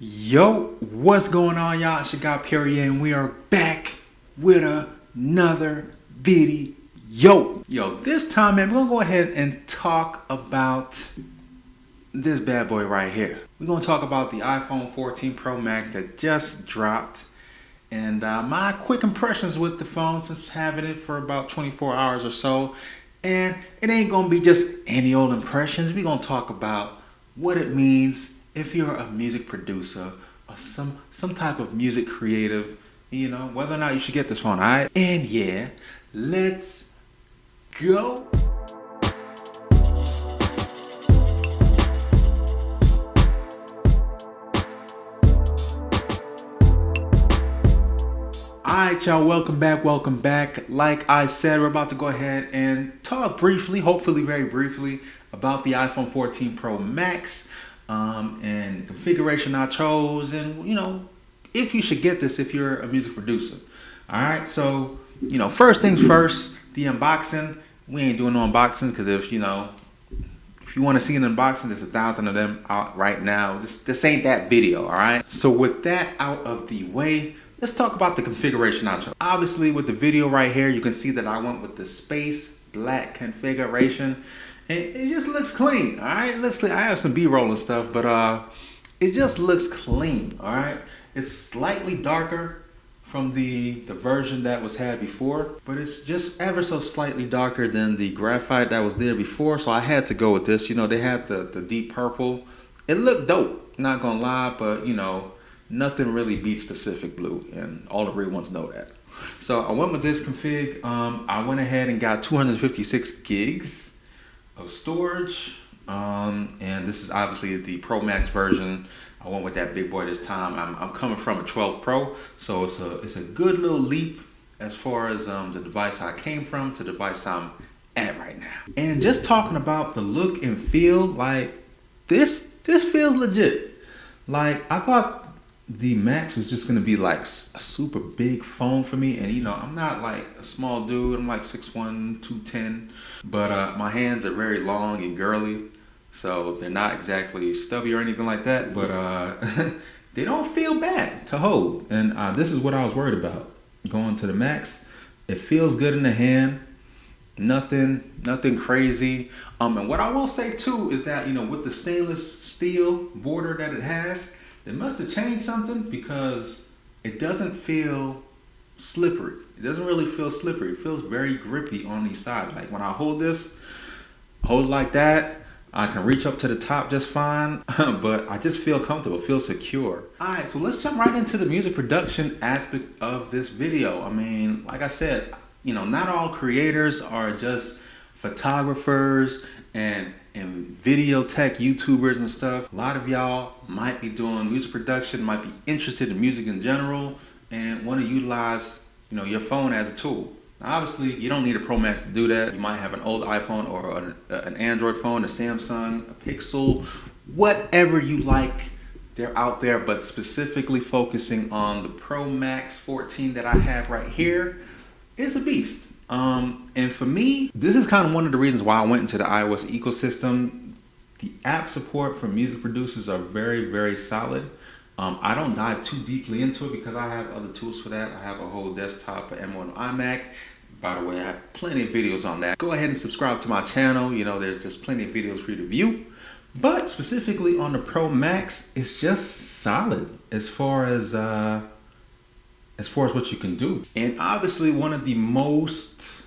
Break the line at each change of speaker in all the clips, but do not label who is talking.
Yo, what's going on, y'all? It's your guy Perrier, and we are back with another video. Yo, this time, man, we're gonna go ahead and talk about this bad boy right here. We're gonna talk about the iPhone 14 Pro Max that just dropped, and my quick impressions with the phone since having it for about 24 hours or so. And it ain't gonna be just any old impressions. We're gonna talk about what it means if you're a music producer or some type of music creative, whether or not you should get this phone, all right? And yeah, let's go. Alright, y'all, welcome back. Like I said, we're about to go ahead and talk briefly, hopefully very briefly, about the iPhone 14 Pro Max and the configuration I chose, and if you should get this if you're a music producer. Alright, so first things first, the unboxing. We ain't doing no unboxings because if you want to see an unboxing, there's 1,000 of them out right now. This ain't that video, alright? So with that out of the way, let's talk about the configuration I chose. Obviously, with the video right here, you can see that I went with the space black configuration. And it just looks clean, all right? I have some B-roll and stuff, but it just looks clean, all right? It's slightly darker from the version that was had before, but it's just ever so slightly darker than the graphite that was there before, so I had to go with this. They had the deep purple. It looked dope, not gonna lie, but nothing really beats Pacific Blue, and all the real ones know that. So I went with this config. I went ahead and got 256 gigs of storage, and this is obviously the Pro Max version. I went with that big boy this time. I'm coming from a 12 Pro, so it's a good little leap as far as the device I came from to the device I'm at right now. And just talking about the look and feel, like this feels legit. Like, I thought the Max was just gonna be like a super big phone for me, and I'm not like a small dude. I'm like 6'1", 210, but my hands are very long and girly, so they're not exactly stubby or anything like that, but they don't feel bad to hold, and this is what I was worried about going to the Max. It feels good in the hand, nothing crazy. And what I will say too is that with the stainless steel border that it has, they must have changed something, because it doesn't feel slippery. It doesn't really feel slippery. It feels very grippy on these sides. Like when I hold it like that, I can reach up to the top just fine, but I just feel comfortable, feel secure. All right, so let's jump right into the music production aspect of this video. I mean, like I said, not all creators are just photographers and video tech YouTubers and stuff. A lot of y'all might be doing music production, might be interested in music in general, and want to utilize your phone as a tool. Now, obviously, you don't need a Pro Max to do that. You might have an old iPhone or an Android phone, a Samsung, a Pixel, whatever you like. They're out there, but specifically focusing on the Pro Max 14 that I have right here, it's a beast. And for me, this is kind of one of the reasons why I went into the iOS ecosystem. The app support for music producers are very, very solid. I don't dive too deeply into it because I have other tools for that. I have a whole desktop, an M1 iMac. By the way, I have plenty of videos on that. Go ahead and subscribe to my channel. There's just plenty of videos for you to view. But specifically on the Pro Max, it's just solid as far as what you can do. And obviously, one of the most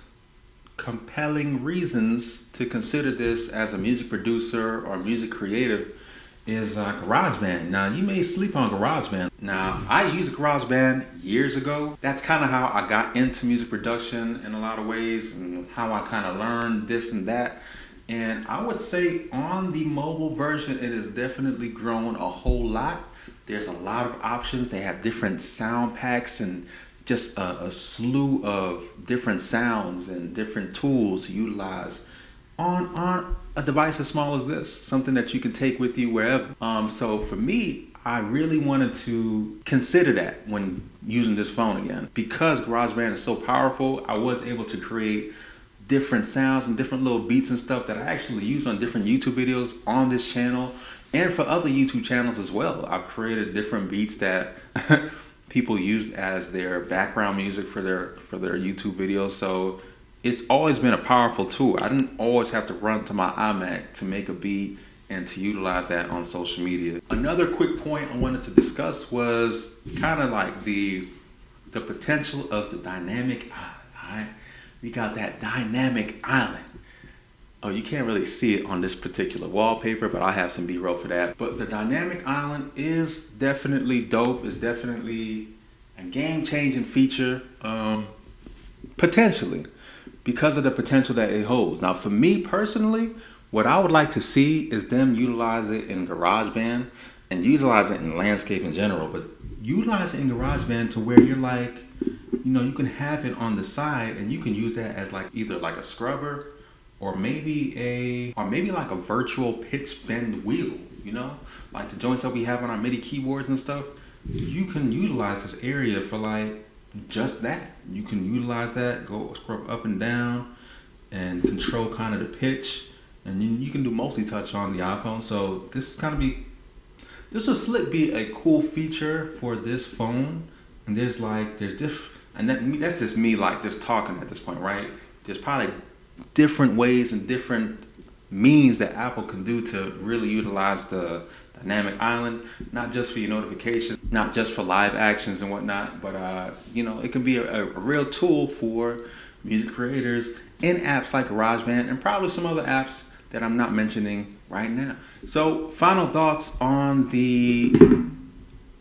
compelling reasons to consider this as a music producer or music creative is GarageBand. Now, you may sleep on GarageBand. Now, I used GarageBand years ago. That's kind of how I got into music production in a lot of ways, and how I kind of learned this and that. And I would say on the mobile version, it has definitely grown a whole lot. There's a lot of options. They have different sound packs and just a slew of different sounds and different tools to utilize on a device as small as this, something that you can take with you wherever. So for me, I really wanted to consider that when using this phone again. Because GarageBand is so powerful, I was able to create different sounds and different little beats and stuff that I actually use on different YouTube videos on this channel. and for other YouTube channels as well. I've created different beats that people use as their background music for their YouTube videos. So it's always been a powerful tool. I didn't always have to run to my iMac to make a beat and to utilize that on social media. Another quick point I wanted to discuss was kind of like the potential of the dynamic island. All right? We got that dynamic island. Oh, you can't really see it on this particular wallpaper, but I have some B-roll for that. But the dynamic island is definitely dope. It's definitely a game-changing feature, potentially, because of the potential that it holds. Now, for me personally, what I would like to see is them utilize it in GarageBand and utilize it in landscape in general, but utilize it in GarageBand to where you're like, you know, you can have it on the side and you can use that as like either like a scrubber or maybe like a virtual pitch bend wheel, you know, like the joints that we have on our MIDI keyboards and stuff. You can utilize this area for like just that. You can utilize that, go scrub up and down and control kind of the pitch, and you can do multi-touch on the iPhone. So this will slick be a cool feature for this phone. And that's just me like just talking at this point, right? There's probably different ways and different means that Apple can do to really utilize the dynamic island, not just for your notifications, not just for live actions and whatnot, but you know, it can be a real tool for music creators in apps like GarageBand and probably some other apps that I'm not mentioning right now. So final thoughts on the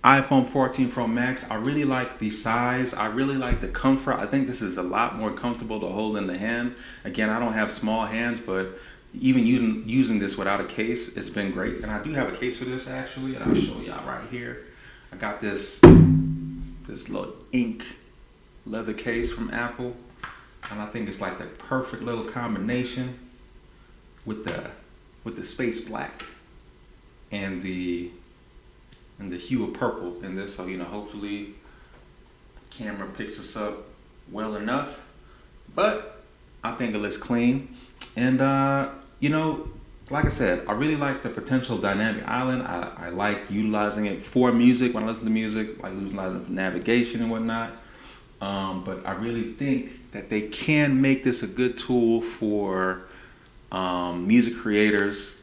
iPhone 14 Pro Max. I really like the size. I really like the comfort. I think this is a lot more comfortable to hold in the hand. Again, I don't have small hands, but even using this without a case, it's been great. And I do have a case for this actually, and I'll show y'all right here. I got this little ink leather case from Apple, and I think it's like the perfect little combination with the space black and the hue of purple in this. So, you know, hopefully the camera picks us up well enough, but I think it looks clean. And you know, like I said, I really like the potential dynamic island. I like utilizing it for music when I listen to music, like utilizing it for navigation and whatnot. But I really think that they can make this a good tool for music creators,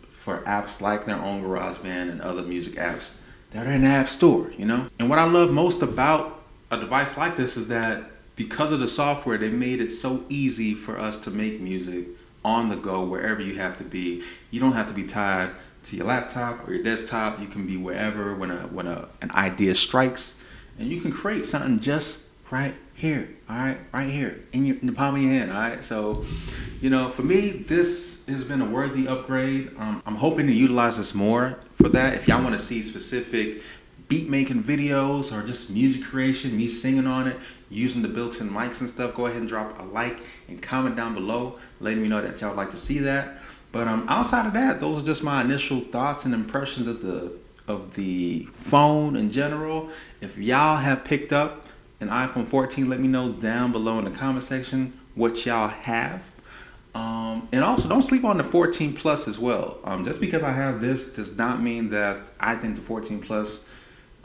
for apps like their own GarageBand and other music apps that are in the App Store, you know? And what I love most about a device like this is that because of the software, they made it so easy for us to make music on the go wherever you have to be. You don't have to be tied to your laptop or your desktop. You can be wherever when an idea strikes, and you can create something just right here, all right, right here in the palm of your hand, all right. So, you know, for me, this has been a worthy upgrade. I'm hoping to utilize this more for that. If y'all want to see specific beat making videos or just music creation, me singing on it, using the built-in mics and stuff, go ahead and drop a like and comment down below, letting me know that y'all would like to see that. But outside of that, those are just my initial thoughts and impressions of the phone in general. If y'all have picked up an iPhone 14, let me know down below in the comment section what y'all have. And also, don't sleep on the 14 Plus as well. Just because I have this does not mean that I think the 14 Plus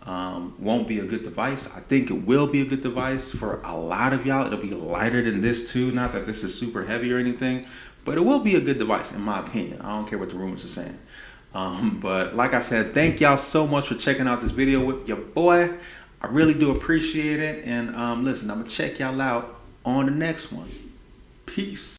won't be a good device. I think it will be a good device for a lot of y'all. It'll be lighter than this too. Not that this is super heavy or anything, but it will be a good device in my opinion. I don't care what the rumors are saying. But like I said, thank y'all so much for checking out this video with your boy. I really do appreciate it. And listen, I'm gonna check y'all out on the next one. Peace.